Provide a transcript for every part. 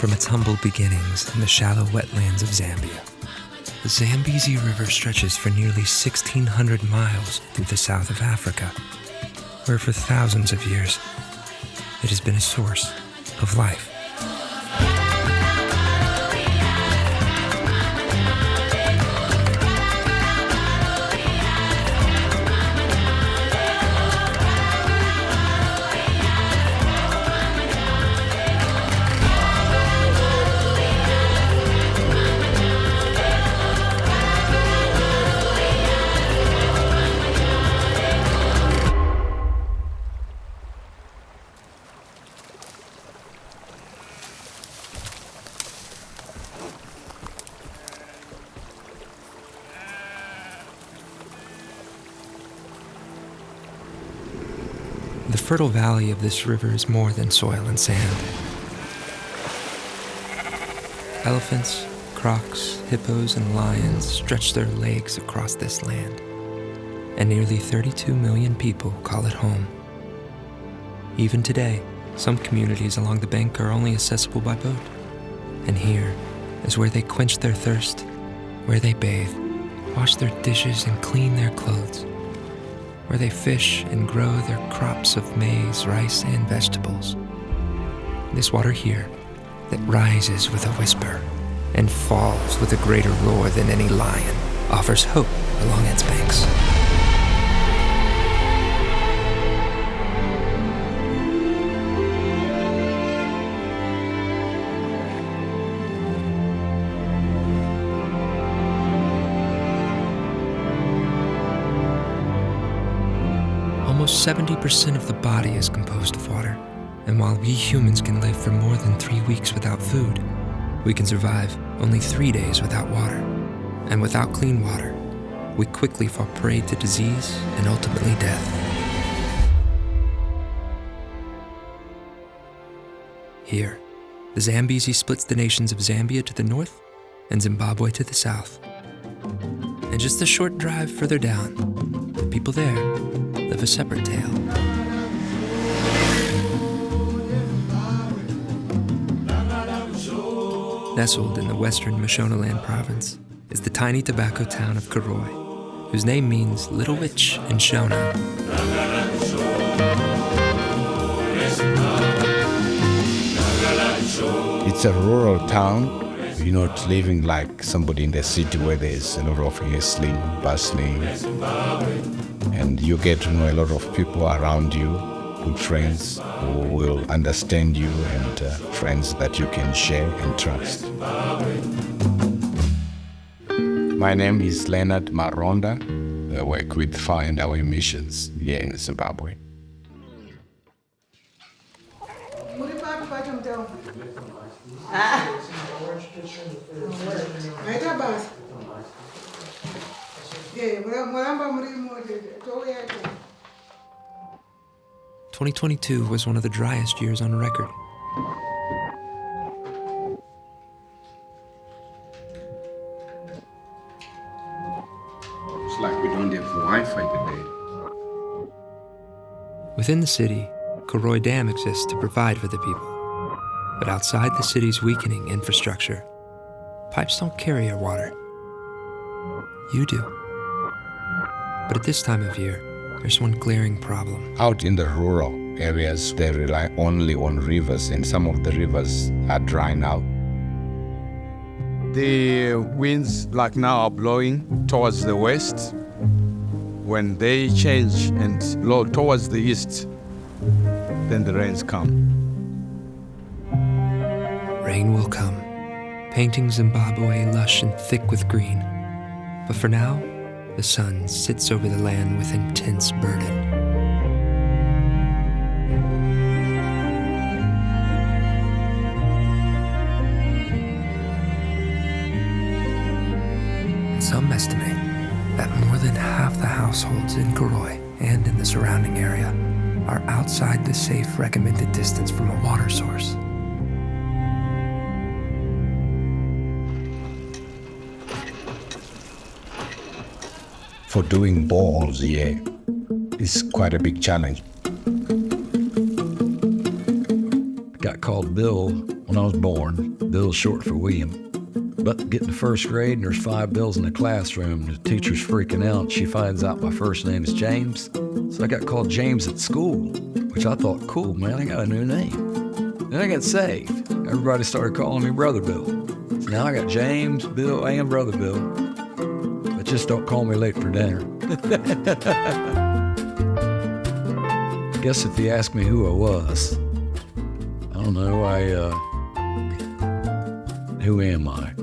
From its humble beginnings in the shallow wetlands of Zambia, the Zambezi River stretches for nearly 1,600 miles through the south of Africa, where for thousands of years it has been a source of life. The fertile valley of this river is more than soil and sand. Elephants, crocs, hippos, and lions stretch their legs across this land, and nearly 32 million people call it home. Even today, some communities along the bank are only accessible by boat, and here is where they quench their thirst, where they bathe, wash their dishes, and clean their clothes, where they fish and grow their crops of maize, rice, and vegetables. This water here that rises with a whisper and falls with a greater roar than any lion offers hope along its banks. Almost 70% of the body is composed of water, and while we humans can live for more than 3 weeks without food, we can survive only 3 days without water. And without clean water, we quickly fall prey to disease and ultimately death. Here, the Zambezi splits the nations of Zambia to the north and Zimbabwe to the south. And just a short drive further down, the people there live a separate tale. Nestled in the western Mashonaland province is the tiny tobacco town of Koroi, whose name means Little Witch in Shona. It's a rural town. You're not living like somebody in the city where there's a lot of hustling, bustling, and you get to know a lot of people around you, good friends who will understand you, and friends that you can share and trust. My name is Leonard Maronda. I work with Fire and Our Missions here in Zimbabwe. Yeah, 2022 was one of the driest years on record. It's like we don't have Wi-Fi today. Within the city, Koroi Dam exists to provide for the people. But outside the city's weakening infrastructure, pipes don't carry your water. You do. But at this time of year, there's one glaring problem. Out in the rural areas, they rely only on rivers, and some of the rivers are dry now. The winds like now are blowing towards the west. When they change and blow towards the east, then the rains come. Rain will come, painting Zimbabwe lush and thick with green. But for now, the sun sits over the land with intense burden. Some estimate that more than half the households in Koroi and in the surrounding area are outside the safe recommended distance from a water source. For doing boreholes here is quite a big challenge. Got called Bill when I was born. Bill's short for William. But getting to first grade and there's 5 Bills in the classroom. The teacher's freaking out. She finds out my first name is James. So I got called James at school, which I thought, cool, man, I got a new name. Then I got saved. Everybody started calling me Brother Bill. So now I got James, Bill, and Brother Bill. But just don't call me late for dinner. I guess if you ask me who I was, I don't know, who am I?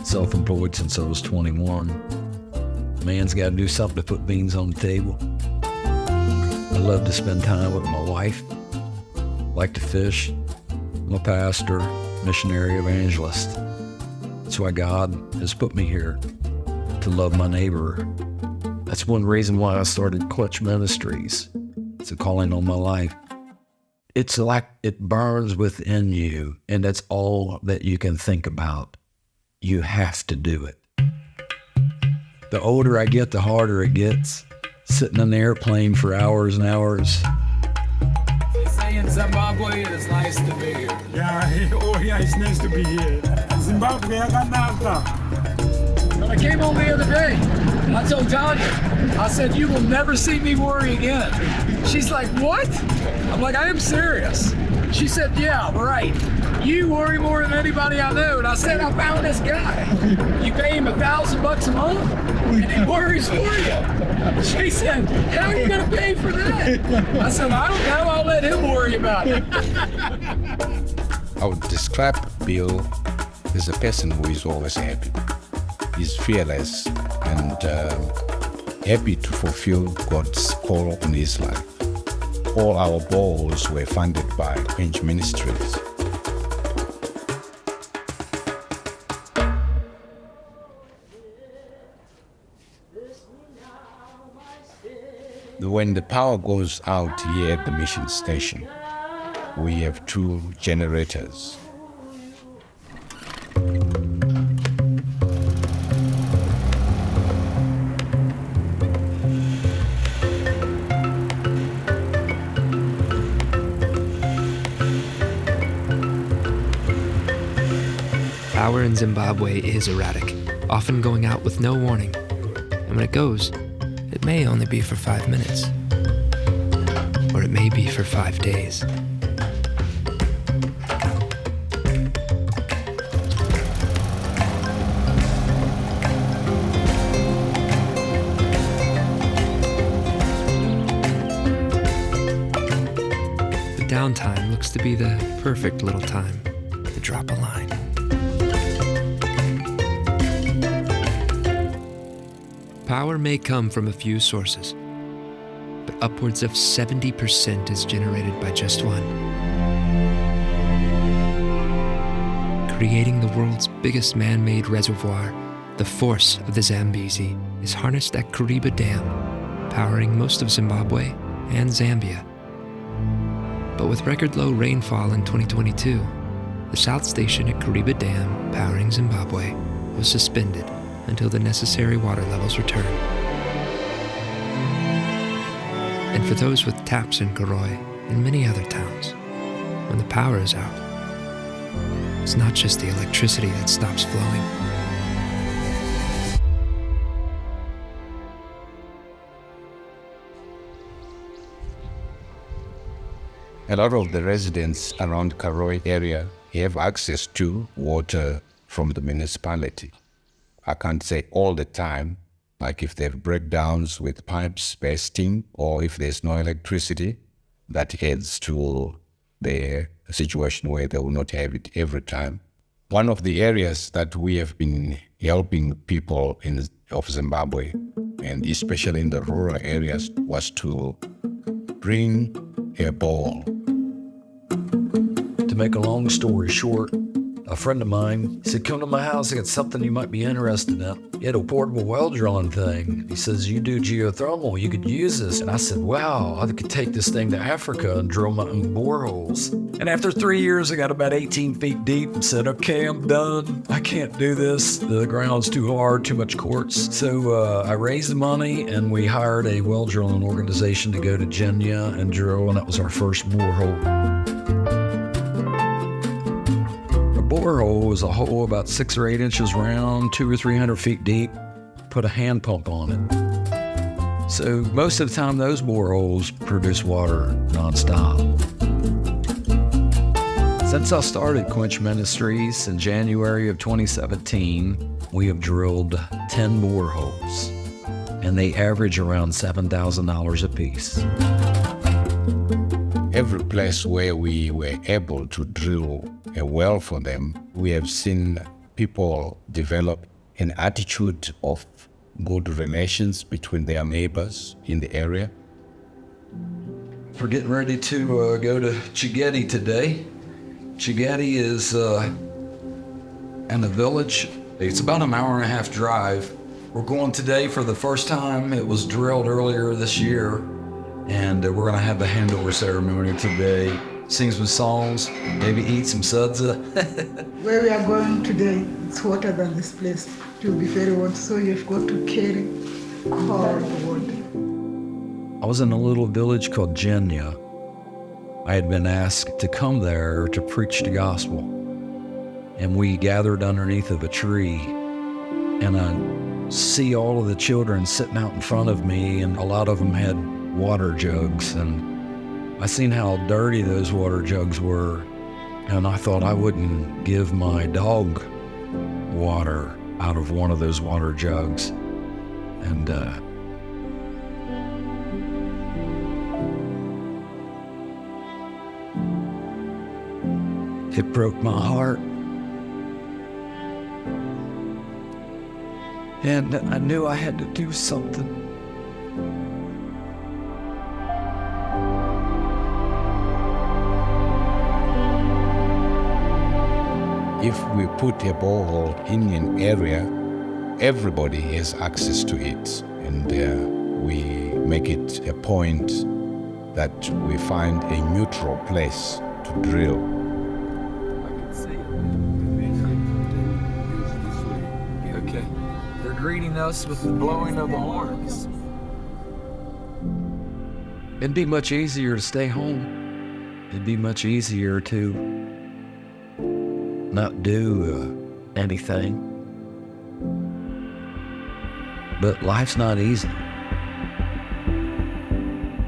Self-employed since I was 21. Man's got to do something to put beans on the table. I love to spend time with my wife. Like to fish. I'm a pastor, missionary, evangelist. That's why God has put me here, to love my neighbor. That's one reason why I started Clutch Ministries. It's a calling on my life. It's like it burns within you, and that's all that you can think about. You have to do it. The older I get, the harder it gets. Sitting on the airplane for hours and hours. They say in Zimbabwe it is nice to be here. Yeah, it's nice to be here. Zimbabwe, I got knocked. When I came home the other day, I told Tanya, I said, you will never see me worry again. She's like, what? I'm like, I am serious. She said, yeah, right. You worry more than anybody I know. And I said, I found this guy. You pay him $1,000 a month, and he worries for you. She said, how are you going to pay for that? I said, I don't know. I'll let him worry about it. I would describe Bill as a person who is always happy. He's fearless and happy to fulfill God's call on his life. All our boreholes were funded by Quench Ministries. When the power goes out here at the mission station, we have 2 generators. Power in Zimbabwe is erratic, often going out with no warning. And when it goes, it may only be for 5 minutes. Or it may be for 5 days. The downtime looks to be the perfect little time to drop a line. Power may come from a few sources, but upwards of 70% is generated by just one. Creating the world's biggest man-made reservoir, the force of the Zambezi is harnessed at Kariba Dam, powering most of Zimbabwe and Zambia. But with record low rainfall in 2022, the South Station at Kariba Dam, powering Zimbabwe, was suspended until the necessary water levels return. And for those with taps in Karoi and many other towns, when the power is out, it's not just the electricity that stops flowing. A lot of the residents around Karoi area have access to water from the municipality. I can't say all the time, like if there are breakdowns with pipes bursting or if there's no electricity, that adds to the situation where they will not have it every time. One of the areas that we have been helping people of Zimbabwe, and especially in the rural areas, was to bring a ball. To make a long story short, a friend of mine said, come to my house, I got something you might be interested in. He had a portable well drilling thing. He says, you do geothermal, you could use this. And I said, wow, I could take this thing to Africa and drill my own boreholes. And after 3 years, I got about 18 feet deep and said, okay, I'm done. I can't do this. The ground's too hard, too much quartz. So I raised the money and we hired a well drilling organization to go to Kenya and drill, and that was our first borehole. borehole was a hole about 6 or 8 inches round, 200 or 300 feet deep. Put a hand pump on it. So most of the time, those boreholes produce water nonstop. Since I started Quench Ministries in January of 2017, we have drilled 10 boreholes, and they average around $7,000 a piece. Every place where we were able to drill a well for them, we have seen people develop an attitude of good relations between their neighbors in the area. We're getting ready to go to Chigeti today. Chigeti is in a village. It's about an hour and a half drive. We're going today for the first time. It was drilled earlier this year, and we're gonna have the handover ceremony today. Sing some songs, maybe eat some sudza. Where we are going today, it's hotter than this place. It will be very hot, so you've got to carry cold water. I was in a little village called Jenya. I had been asked to come there to preach the gospel. And we gathered underneath of a tree, and I see all of the children sitting out in front of me, and a lot of them had water jugs, and I seen how dirty those water jugs were, and I thought I wouldn't give my dog water out of one of those water jugs. And it broke my heart. And I knew I had to do something. If we put a borehole in an area, everybody has access to it, and we make it a point that we find a neutral place to drill. I can see it. Okay. They're greeting us with the blowing of the horns. It'd be much easier to stay home. It'd be much easier to not do anything. But life's not easy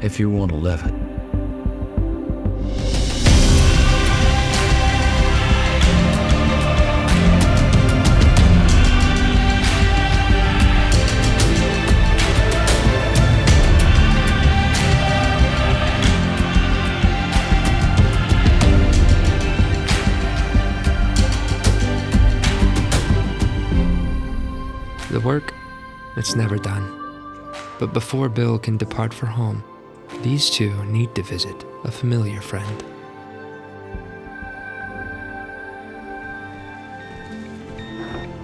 if you want to live it. The work, it's never done. But before Bill can depart for home, these two need to visit a familiar friend.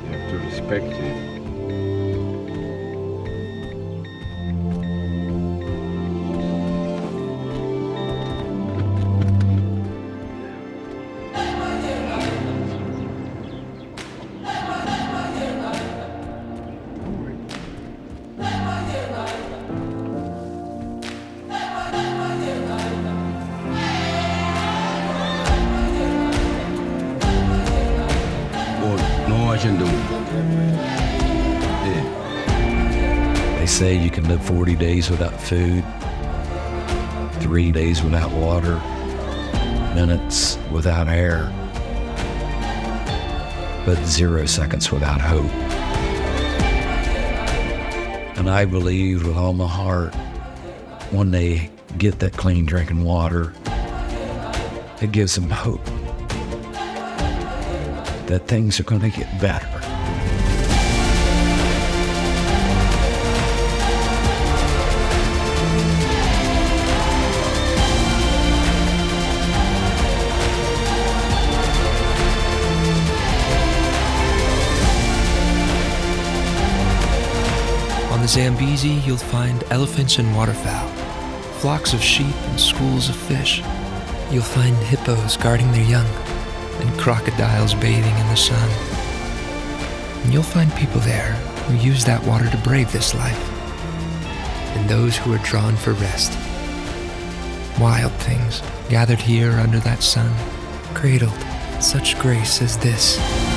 You have to respect it. They say you can live 40 days without food, 3 days without water, minutes without air, but 0 seconds without hope. And I believe with all my heart, when they get that clean drinking water, it gives them hope that things are going to get better. On the Zambezi, you'll find elephants and waterfowl, flocks of sheep and schools of fish. You'll find hippos guarding their young, and crocodiles bathing in the sun. And you'll find people there who use that water to brave this life, and those who are drawn for rest. Wild things gathered here under that sun, cradled such grace as this.